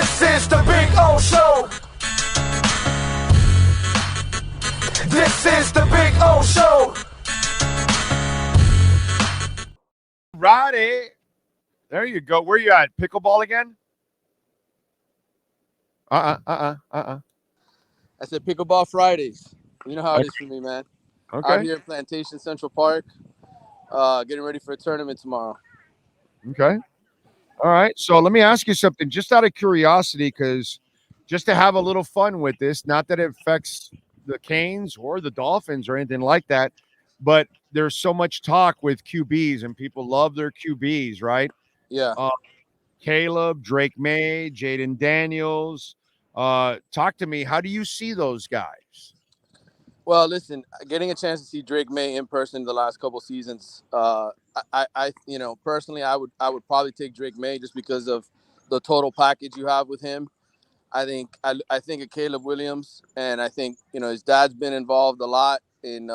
This is the Big O Show. This is the Big O Show. Roddy. There you go. Where you at? Pickleball again? I said pickleball Fridays. You know how it is for me, man. Okay. Out here at Plantation Central Park, getting ready for a tournament tomorrow. Okay. All right. So let me ask you something, just out of curiosity, because just to have a little fun with this, not that it affects the Canes or the Dolphins or anything like that, but there's so much talk with QBs and people love their QBs, right? Yeah. Caleb, Drake May, Jaden Daniels. Talk to me. How do you see those guys? Well, listen, getting a chance to see Drake May in person the last couple seasons, I personally, I would probably take Drake May just because of the total package you have with him. I think of Caleb Williams, and I think his dad's been involved a lot in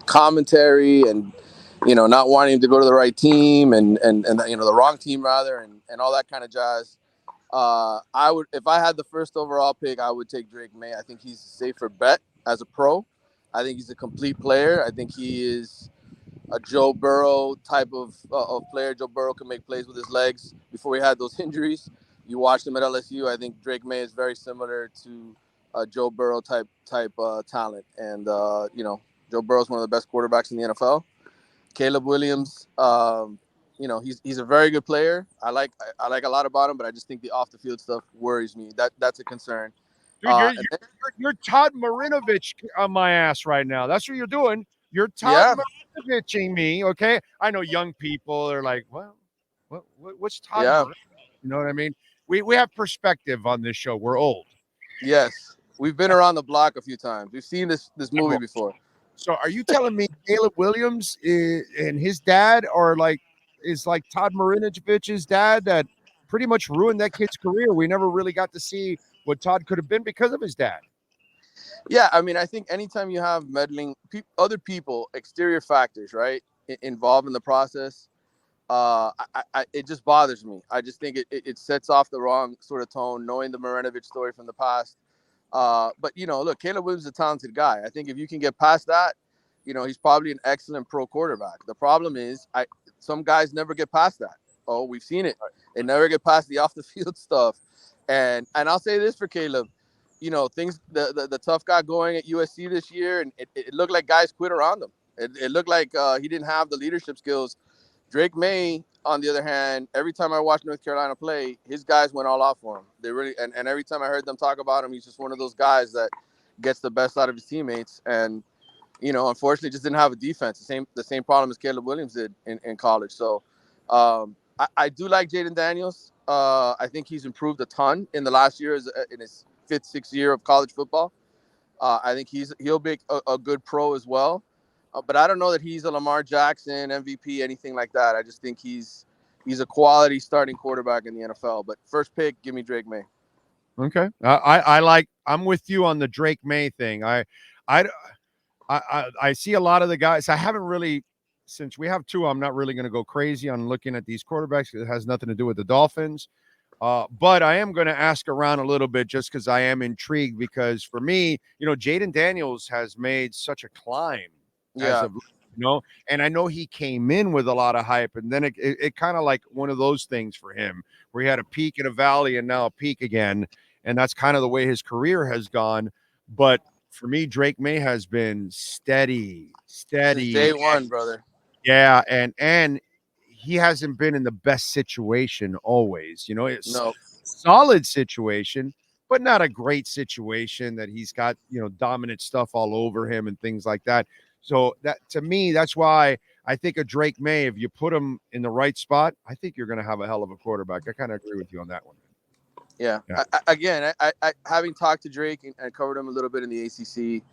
commentary and not wanting him to go to the right team and the wrong team rather and all that kind of jazz. I would, if I had the first overall pick, I would take Drake May. I think he's a safer bet as a pro. I think he's a complete player. I think he is a Joe Burrow type of player. Joe Burrow can make plays with his legs. Before he had those injuries, you watched him at LSU. I think Drake May is very similar to a Joe Burrow type talent. And Joe Burrow's one of the best quarterbacks in the NFL. Caleb Williams, he's a very good player. I like a lot about him, but I just think the off the field stuff worries me. That's a concern. Dude, you're Todd Marinovich on my ass right now. That's what you're doing. You're Todd Marinoviching me, okay? I know young people are like, well, what's Todd Marinovich? You know what I mean? We have perspective on this show. We're old. Yes. We've been around the block a few times. We've seen this movie before. So are you telling me Caleb Williams and his dad is like Todd Marinovich's dad that pretty much ruined that kid's career? We never really got to see what Todd could have been because of his dad. Yeah, I mean, I think anytime you have meddling other people, exterior factors, right, involved in the process, it just bothers me. I just think it sets off the wrong sort of tone, knowing the Marinovich story from the past. But look, Caleb Williams is a talented guy. I think if you can get past that, he's probably an excellent pro quarterback. The problem is, some guys never get past that. Oh, we've seen it. They never get past the off the field stuff. And I'll say this for Caleb, things the tough guy going at USC this year, and it looked like guys quit around him. It looked like he didn't have the leadership skills. Drake May, on the other hand, every time I watched North Carolina play, his guys went all out for him. They really, and every time I heard them talk about him, he's just one of those guys that gets the best out of his teammates. And unfortunately, just didn't have a defense. The same problem as Caleb Williams did in college. So I do like Jaden Daniels. I think he's improved a ton in the last year in his 5th, 6th year of college football. I think he'll be a good pro as well. But I don't know that he's a Lamar Jackson, MVP, anything like that. I just think he's a quality starting quarterback in the NFL. But first pick, give me Drake May. Okay. I'm with you on the Drake May thing. I see a lot of the guys. I haven't really, since we have 2, I'm not really going to go crazy on looking at these quarterbacks. It has nothing to do with the Dolphins. But I am going to ask around a little bit just because I am intrigued, because for me, Jaden Daniels has made such a climb. Yeah. And I know he came in with a lot of hype, and then it kind of like one of those things for him where he had a peak and a valley and now a peak again. And that's kind of the way his career has gone. But for me, Drake May has been steady. Since day one, brother. Yeah. And he hasn't been in the best situation always, it's solid situation, but not a great situation that he's got, dominant stuff all over him and things like that. So that, to me, that's why I think of Drake May. If you put him in the right spot, I think you're going to have a hell of a quarterback. I kind of agree with you on that one. Yeah. I having talked to Drake and covered him a little bit in the ACC,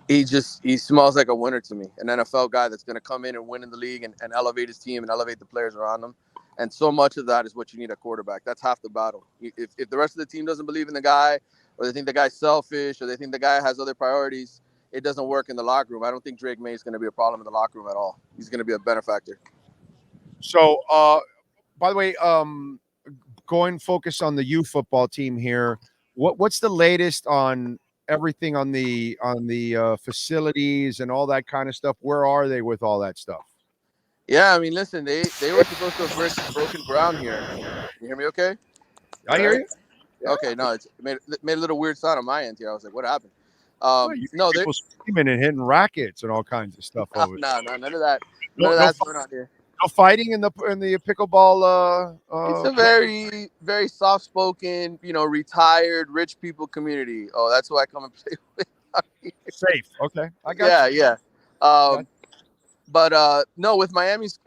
he smells like a winner to me, an NFL guy that's going to come in and win in the league and elevate his team and elevate the players around him. And so much of that is what you need a quarterback. That's half the battle. If the rest of the team doesn't believe in the guy, or they think the guy's selfish, or they think the guy has other priorities, it doesn't work in the locker room. I don't think Drake May is going to be a problem in the locker room at all. He's going to be a benefactor. So, by the way, going focus on the youth football team here. What's the latest on everything on the facilities and all that kind of stuff? Where are they with all that stuff? Yeah, I mean, listen, they were supposed to have broken ground here. You hear me okay? I hear you. Yeah. Okay, no, it made a little weird sound on my end here. I was like, what happened? No, they're screaming and hitting rackets and all kinds of stuff over there. No, none of that. None of that's going on here. No fighting in the pickleball. It's a very, very soft-spoken, retired rich people community. Oh, that's who I come and play with. Safe. Okay, I got you. Yeah. But no, with Miami's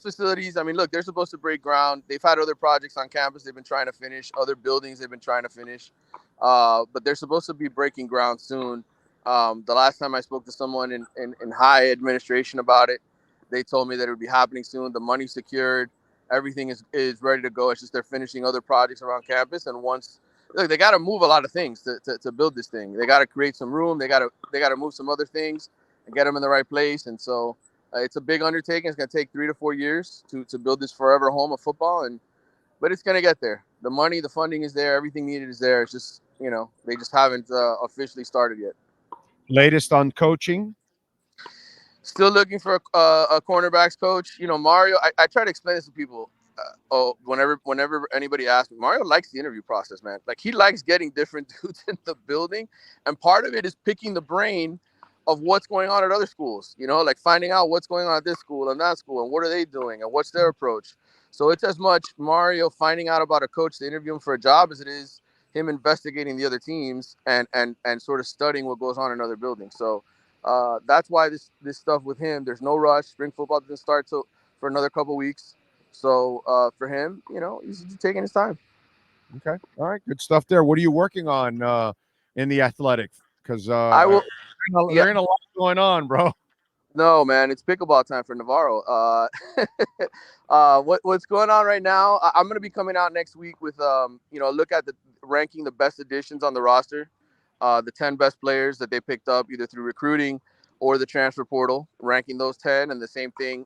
facilities, I mean, look, they're supposed to break ground. They've had other projects on campus they've been trying to finish, other buildings they've been trying to finish. But they're supposed to be breaking ground soon. The last time I spoke to someone in high administration about it, they told me that it would be happening soon. The money's secured. Everything is ready to go. It's just they're finishing other projects around campus. And once, look, they got to move a lot of things to build this thing. They got to create some room. They got to move some other things and get them in the right place. And so it's a big undertaking. It's going to take 3 to 4 years to build this forever home of football. But it's going to get there. The money, the funding is there. Everything needed is there. It's just, they just haven't officially started yet. Latest on coaching? Still looking for a cornerbacks coach. Mario, I try to explain this to people. Whenever anybody asks me, Mario likes the interview process, man. Like, he likes getting different dudes in the building. And part of it is picking the brain of what's going on at other schools, like finding out what's going on at this school and that school and what are they doing and what's their approach. So it's as much Mario finding out about a coach to interview him for a job as it is him investigating the other teams and sort of studying what goes on in other buildings. So that's why this stuff with him, there's no rush. Spring football doesn't start for another couple weeks. So for him, he's taking his time. Okay. All right. Good stuff there. What are you working on in the athletic? Because there ain't a lot going on, bro. No, man, it's pickleball time for Navarro. What's going on right now? I'm going to be coming out next week with look at the ranking the best additions on the roster, the 10 best players that they picked up either through recruiting or the transfer portal, ranking those 10, and the same thing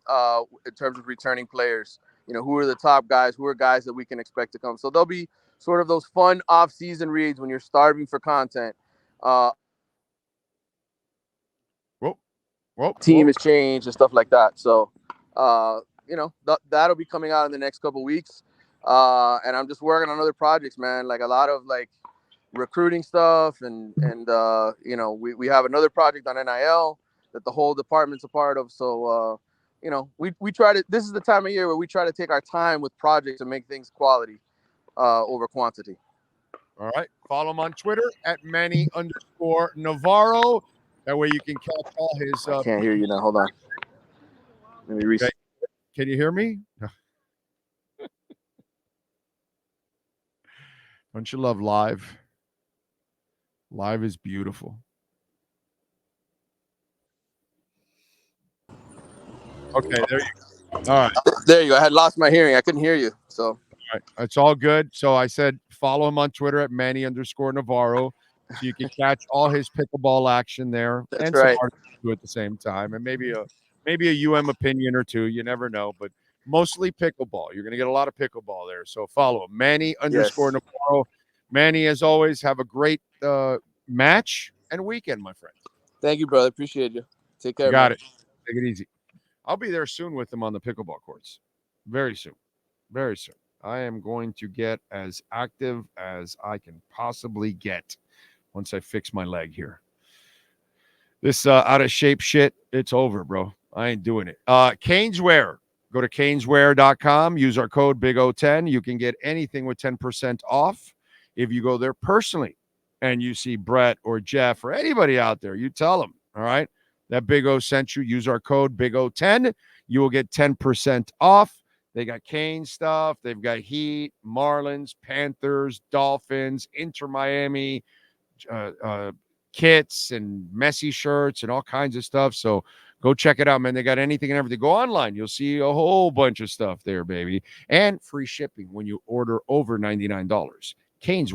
in terms of returning players. Who are the top guys? Who are guys that we can expect to come? So there'll be sort of those fun off-season reads when you're starving for content. Team has changed and stuff like that. So, that'll be coming out in the next couple of weeks. And I'm just working on other projects, man. Like a lot of recruiting stuff, and we have another project on NIL that the whole department's a part of. So, we try to. This is the time of year where we try to take our time with projects and make things quality over quantity. All right. Follow him on Twitter at Manny_Navarro. That way you can catch all his. I can't hear you now. Hold on. Let me reset. Can you hear me? Don't you love live? Live is beautiful. Okay, there you go. All right. There you go. I had lost my hearing. I couldn't hear you. So. All right. It's all good. So I said follow him on Twitter at Manny_Navarro. So you can catch all his pickleball action there. That's and right. Some art at the same time. And maybe a UM opinion or two. You never know. But mostly pickleball. You're going to get a lot of pickleball there. So follow him. Manny_Navarro. Manny, as always, have a great match and weekend, my friend. Thank you, brother. Appreciate you. Take care. Got it. Take it easy. I'll be there soon with them on the pickleball courts. Very soon. Very soon. I am going to get as active as I can possibly get once I fix my leg here. This out of shape shit, it's over, bro. I ain't doing it. Caneswear. Go to caneswear.com. Use our code BIG010. You can get anything with 10% off. If you go there personally and you see Brett or Jeff or anybody out there, you tell them, all right, that Big O sent you. Use our code BIG010. You will get 10% off. They got Cane stuff. They've got Heat, Marlins, Panthers, Dolphins, Inter Miami, kits and messy shirts and all kinds of stuff. So go check it out, man. They got anything and everything. Go online. You'll see a whole bunch of stuff there, baby. And free shipping when you order over $99. Canes.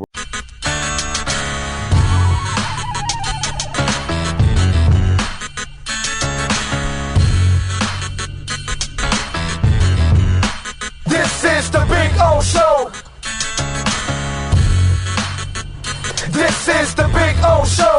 This is the Big O Show. Show.